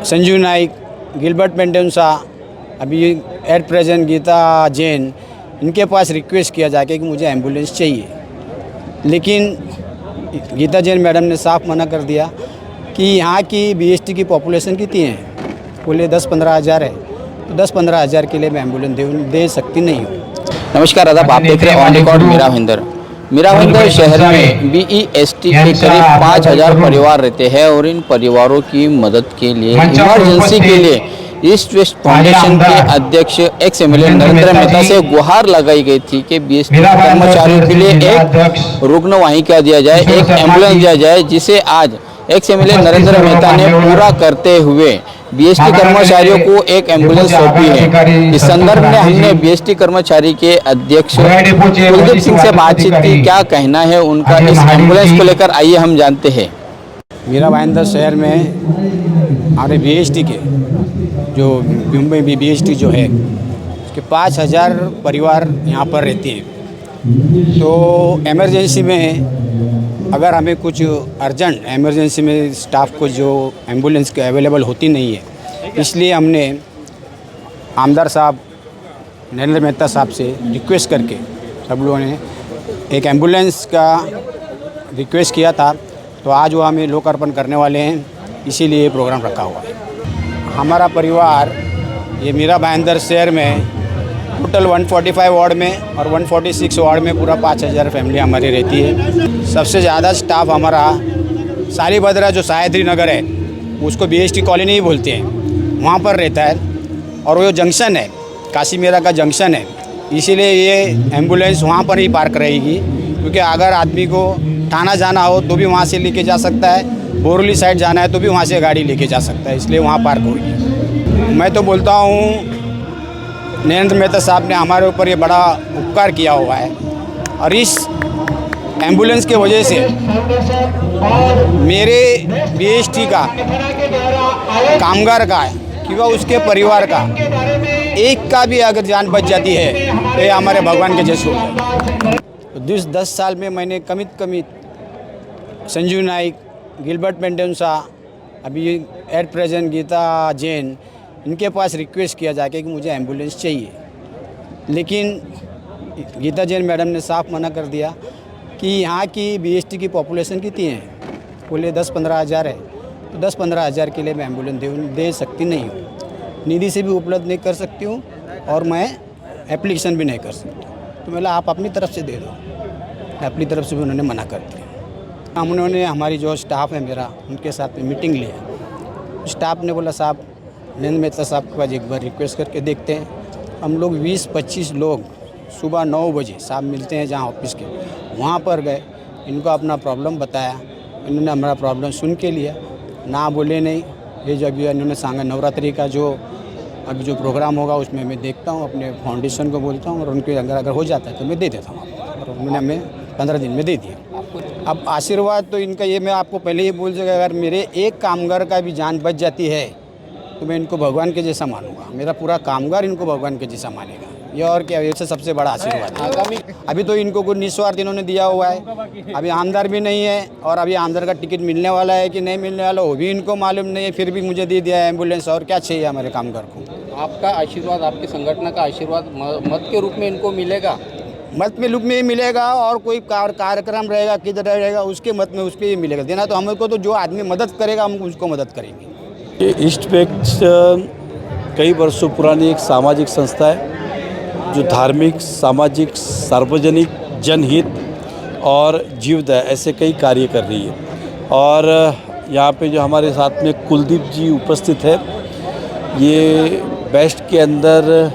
Sanjeev Naik, Gilbert पेंडेंसा, अभी at present Geeta Jain, इनके पास request किया जाके कि मुझे एम्बुलेंस चाहिए। लेकिन गीता जैन मैडम ने साफ मना कर दिया कि यहाँ की बीएसटी की पॉपुलेशन कितनी है, बोले 10-15 हज़ार है, तो 10-15 हज़ार के लिए मैं एम्बुलेंस दे सकती नहीं हूँ। नमस्कार आदाब, आप देख रहे हैं ऑन रिकॉर्ड मीरा भाईंदर शहर में बीईएसटी के करीब 5,000 परिवार रहते हैं और इन परिवारों की मदद के लिए इमरजेंसी के लिए ईस्ट वेस्ट फाउंडेशन के अध्यक्ष एक्स एमएलए नरेंद्र मेहता से गुहार लगाई गई थी कि बीएसटी कर्मचारियों के लिए एक रुग्णवाहिका दिया जाए, एक एम्बुलेंस दिया जाए, जिसे आज एक्स एमएलए नरेंद्र मेहता ने पूरा करते हुए बीएसटी कर्मचारियों को एक एम्बुलेंस सौंपी है। इस संदर्भ में हमने बीएसटी कर्मचारी के अध्यक्ष कुलदीप सिंह से बातचीत की। क्या कहना है उनका इस एम्बुलेंस को लेकर, आइए हम जानते हैं। मीरा भाईंदर शहर में हमारे बीएसटी के जो मुंबई में बीएसटी जो है उसके 5,000 परिवार यहाँ पर रहते हैं। तो इमरजेंसी में अगर हमें कुछ अर्जेंट इमरजेंसी में स्टाफ को जो एम्बुलेंस के अवेलेबल होती नहीं है, इसलिए हमने आमदार साहब नरेंद्र मेहता साहब से रिक्वेस्ट करके सब लोगों ने एक एम्बुलेंस का रिक्वेस्ट किया था। तो आज वो हमें लोकार्पण करने वाले हैं, इसीलिए ये प्रोग्राम रखा हुआ है। हमारा परिवार ये मीरा भाईंदर शहर में टोटल 145 वार्ड में और 146 वार्ड में पूरा 5,000 फैमिली हमारी रहती है। सबसे ज़्यादा स्टाफ हमारा सालीभद्रा जो सह्याद्री नगर है, उसको बीएसटी कॉलोनी ही बोलते हैं, वहाँ पर रहता है। और वो जो जंक्शन है काशी मीरा का जंक्शन है, इसीलिए ये एम्बुलेंस वहाँ पर ही पार्क रहेगी, क्योंकि अगर आदमी को थाना जाना हो तो भी वहाँ से लेके जा सकता है, बोरली साइड जाना है तो भी वहाँ से गाड़ी लेके जा सकता है, इसलिए वहाँ पार्क होगी। मैं तो बोलता हूँ नरेंद्र मेहता साहब ने हमारे ऊपर ये बड़ा उपकार किया हुआ है, और इस एम्बुलेंस के वजह से मेरे बीएसटी का कामगार का किंवा उसके परिवार का एक का भी अगर जान बच जाती है तो ये हमारे भगवान के जैसे होगा। तो 10 साल में मैंने कमी संजीव नाइक, गिलबर्ट पेंडेंसा, अभी एट प्रेजेंट गीता जैन, इनके पास रिक्वेस्ट किया जाके कि मुझे एम्बुलेंस चाहिए। लेकिन गीता जैन मैडम ने साफ मना कर दिया कि यहाँ की बीएसटी की पॉपुलेशन कितनी है, बोले 10-15 हज़ार है, तो 10-15 हज़ार के लिए मैं एम्बुलेंस दे सकती नहीं हूँ। निधि से भी उपलब्ध नहीं कर सकती हूँ और मैं एप्लीकेशन भी नहीं कर सकती। तो मैंने आप अपनी तरफ से दे दो, अपनी तरफ से भी उन्होंने मना कर दिया। उन्होंने हमारी जो स्टाफ है मेरा, उनके साथ में मीटिंग लिया। स्टाफ ने बोला साहब नरेंद्र मेहता साहब के पास एक बार रिक्वेस्ट करके देखते हैं। हम लोग 20-25 लोग सुबह 9 बजे साहब मिलते हैं जहाँ ऑफिस के, वहाँ पर गए, इनको अपना प्रॉब्लम बताया, इन्होंने हमारा प्रॉब्लम सुन के लिया, ना बोले नहीं। ये जब इन्होंने सांगा नवरात्रि का जो अभी जो प्रोग्राम होगा उसमें मैं देखता हूँ, अपने फाउंडेशन को बोलता हूँ और उनके अगर हो जाता है तो मैं दे देता हूँ, और उन्होंने हमें 15 दिन में दे दिया। अब आशीर्वाद तो इनका ये मैं आपको पहले ही बोल चुका, अगर मेरे एक कामगार का भी जान बच जाती है तो मैं इनको भगवान के जैसा मानूंगा, मेरा पूरा कामगार इनको भगवान के जैसा मानेगा। ये और क्या, ये सबसे बड़ा आशीर्वाद है। अभी तो इनको कुछ निस्वार्थ इन्होंने दिया हुआ है, अभी आमदार भी नहीं है, और अभी आमदार का टिकट मिलने वाला है कि नहीं मिलने वाला वो भी इनको मालूम नहीं है, फिर भी मुझे दे दिया है एम्बुलेंस। और क्या चाहिए हमारे कामगार को? आपका आशीर्वाद, आपकी संगठन का आशीर्वाद मत के रूप में इनको मिलेगा? मत में लुक में ही मिलेगा, और कोई कार्यक्रम रहेगा किधर रहेगा उसके मत में उसके ही मिलेगा। देना तो हमको, तो जो आदमी मदद करेगा हम उसको मदद करेंगे। ये ईस्ट वेस्ट कई वर्षों पुरानी एक सामाजिक संस्था है जो धार्मिक, सामाजिक, सार्वजनिक, जनहित और जीवदया ऐसे कई कार्य कर रही है। और यहाँ पे जो हमारे साथ में कुलदीप जी उपस्थित है, ये बेस्ट के अंदर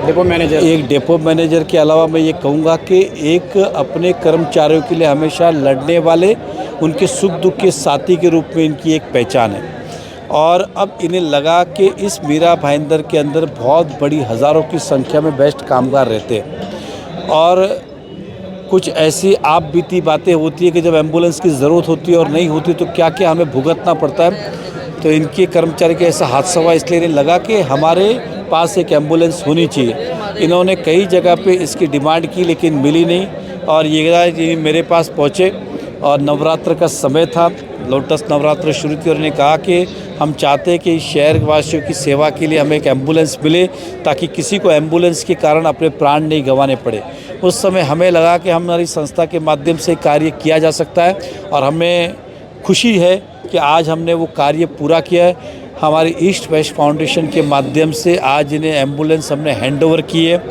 डेपो मैनेजर, एक डेपो मैनेजर के अलावा मैं ये कहूँगा कि एक अपने कर्मचारियों के लिए हमेशा लड़ने वाले, उनके सुख दुख के साथी के रूप में इनकी एक पहचान है। और अब इन्हें लगा कि इस मीरा भाईंदर के अंदर बहुत बड़ी हज़ारों की संख्या में बेस्ट कामगार रहते हैं, और कुछ ऐसी आप बीती बातें होती है कि जब एम्बुलेंस की ज़रूरत होती है और नहीं होती तो क्या क्या हमें भुगतना पड़ता है। तो इनके कर्मचारी के ऐसा हादसा हुआ, इसलिए इन्हें लगा कि हमारे पास एक एम्बुलेंस होनी चाहिए। इन्होंने कई जगह पे इसकी डिमांड की लेकिन मिली नहीं, और ये मेरे पास पहुँचे और नवरात्र का समय था, लोटस नवरात्र शुरू की और उन्होंने कहा कि हम चाहते हैं कि शहर वासियों की सेवा के लिए हमें एक एम्बुलेंस मिले ताकि किसी को एम्बुलेंस के कारण अपने प्राण नहीं गंवाने पड़े। उस समय हमें लगा कि हमारी संस्था के माध्यम से कार्य किया जा सकता है और हमें खुशी है कि आज हमने वो कार्य पूरा किया है। हमारी ईस्ट वेस्ट फाउंडेशन के माध्यम से आज इन्हें एम्बुलेंस हमने हैंडओवर की है।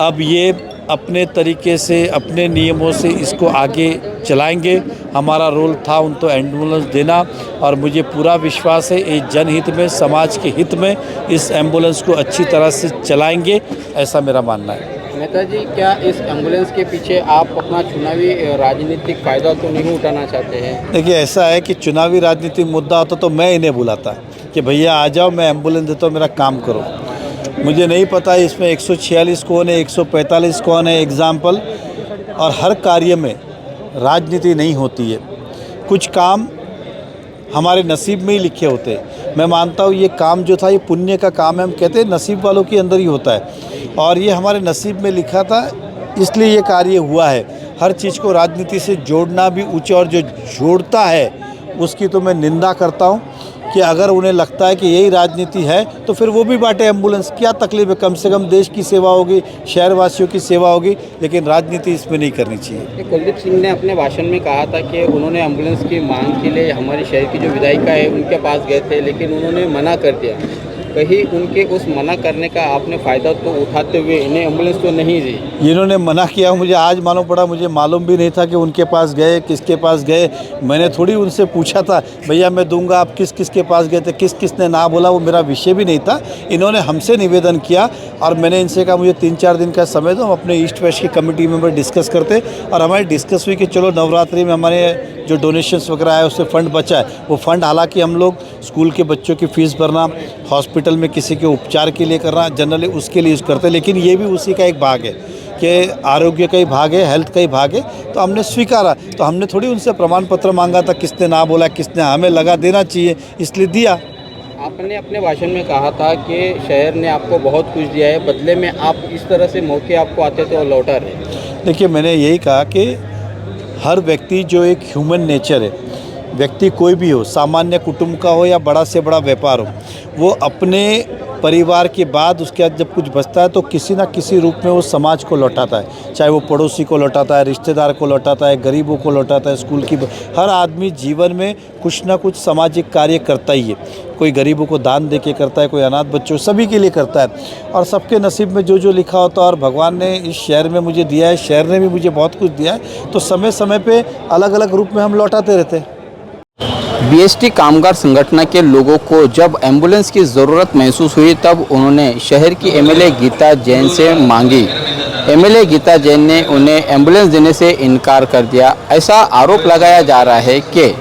अब ये अपने तरीके से अपने नियमों से इसको आगे चलाएंगे। हमारा रोल था उनको एम्बुलेंस देना और मुझे पूरा विश्वास है ये जनहित में, समाज के हित में इस एम्बुलेंस को अच्छी तरह से चलाएंगे, ऐसा मेरा मानना है। नेताजी, क्या इस एम्बुलेंस के पीछे आप अपना चुनावी राजनीतिक फ़ायदा तो नहीं उठाना चाहते हैं? देखिए, ऐसा है कि चुनावी राजनीतिक मुद्दा होता तो मैं इन्हें बुलाता कि भैया आ जाओ, मैं एम्बुलेंस देता हूँ, मेरा काम करो। मुझे नहीं पता इसमें 146 कौन है, 145 कौन है एग्ज़ाम्पल, और हर कार्य में राजनीति नहीं होती है। कुछ काम हमारे नसीब में ही लिखे होते हैं। मैं मानता हूँ ये काम जो था ये पुण्य का काम है। हम कहते हैं नसीब वालों के अंदर ही होता है और ये हमारे नसीब में लिखा था, इसलिए ये कार्य हुआ है। हर चीज़ को राजनीति से जोड़ना भी ऊँचा, और जो जोड़ता है उसकी तो मैं निंदा करता हूँ कि अगर उन्हें लगता है कि यही राजनीति है तो फिर वो भी बांटे एम्बुलेंस, क्या तकलीफ है? कम से कम देश की सेवा होगी, शहरवासियों की सेवा होगी, लेकिन राजनीति इसमें नहीं करनी चाहिए। कुलदीप सिंह ने अपने भाषण में कहा था कि उन्होंने एम्बुलेंस की मांग के लिए हमारे शहर की जो विधायिका है उनके पास गए थे, लेकिन उन्होंने मना कर दिया। कहीं उनके उस मना करने का आपने फ़ायदा तो उठाते हुए इन्हें एम्बुलेंस तो नहीं दी? इन्होंने मना किया मुझे आज मालूम पड़ा, मुझे मालूम भी नहीं था कि उनके पास गए, किसके पास गए। मैंने थोड़ी उनसे पूछा था भैया मैं दूंगा, आप किस किस के पास गए थे, किस किस ने ना बोला, वो मेरा विषय भी नहीं था। इन्होंने हमसे निवेदन किया और मैंने इनसे कहा मुझे 3-4 दिन का समय दो, हम अपने ईस्ट वेस्ट की कमेटी मेंबर डिस्कस करते, और हमारी डिस्कस हुई कि चलो नवरात्रि में हमारे जो डोनेशंस वगैरह है उससे फ़ंड बचा है, वो फ़ंड हालांकि हम लोग स्कूल के बच्चों की फ़ीस भरना, हॉस्पिटल में किसी के उपचार के लिए करना, जनरली उसके लिए यूज़ करते हैं, लेकिन ये भी उसी का एक भाग है कि आरोग्य का ही भाग है, हेल्थ का ही भाग है। तो हमने स्वीकारा, तो हमने थोड़ी उनसे प्रमाण पत्र मांगा था किसने ना बोला, किसने, हमें लगा देना चाहिए इसलिए दिया। आपने अपने भाषण में कहा था कि शहर ने आपको बहुत कुछ दिया है, बदले में आप इस तरह से मौके आपको आते थे और लौटा रहे। देखिए, मैंने यही कहा कि हर व्यक्ति जो एक ह्यूमन नेचर है, व्यक्ति कोई भी हो, सामान्य कुटुंब का हो या बड़ा से बड़ा व्यापार हो, वो अपने परिवार के बाद उसके बाद जब कुछ बचता है तो किसी ना किसी रूप में वो समाज को लौटाता है। चाहे वो पड़ोसी को लौटाता है, रिश्तेदार को लौटाता है, गरीबों को लौटाता है, स्कूल की, हर आदमी जीवन में कुछ ना कुछ सामाजिक कार्य करता ही है। कोई गरीबों को दान दे के करता है, कोई अनाथ बच्चों, सभी के लिए करता है। और सबके नसीब में जो जो लिखा होता है, और भगवान ने इस शहर में मुझे दिया है, शहर ने भी मुझे बहुत कुछ दिया है, तो समय समय पे अलग अलग रूप में हम लौटाते रहते हैं। बीएसटी कामगार संगठन के लोगों को जब एम्बुलेंस की ज़रूरत महसूस हुई तब उन्होंने शहर की एमएलए गीता जैन से मांगी। एमएलए गीता जैन ने उन्हें एम्बुलेंस देने से इनकार कर दिया। ऐसा आरोप लगाया जा रहा है कि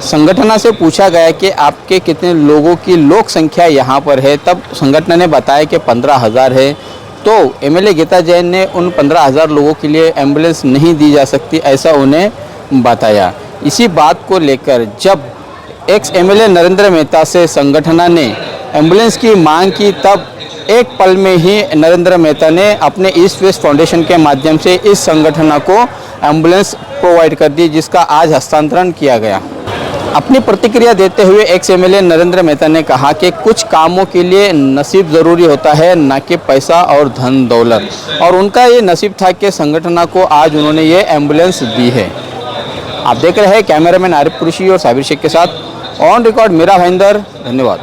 संगठन से पूछा गया कि आपके कितने लोगों की लोक संख्या यहाँ पर है, तब संगठन ने बताया कि 15,000 है। तो एमएलए गीता जैन ने उन 15,000 लोगों के लिए एम्बुलेंस नहीं दी जा सकती, ऐसा उन्हें बताया। इसी बात को लेकर जब एक्स एमएलए नरेंद्र मेहता से संगठन ने एम्बुलेंस की मांग की, तब एक पल में ही नरेंद्र मेहता ने अपने ईस्ट वेस्ट फाउंडेशन के माध्यम से इस संगठन को एम्बुलेंस प्रोवाइड कर दी, जिसका आज हस्तांतरण किया गया। अपनी प्रतिक्रिया देते हुए एक्स एमएलए नरेंद्र मेहता ने कहा कि कुछ कामों के लिए नसीब ज़रूरी होता है, न कि पैसा और धन दौलत, और उनका ये नसीब था कि संगठन को आज उन्होंने ये एम्बुलेंस दी है। आप देख रहे हैं कैमरामैन आरिफ कुरैशी और साबिर शेख के साथ ऑन रिकॉर्ड मेरा भाईंदर। धन्यवाद।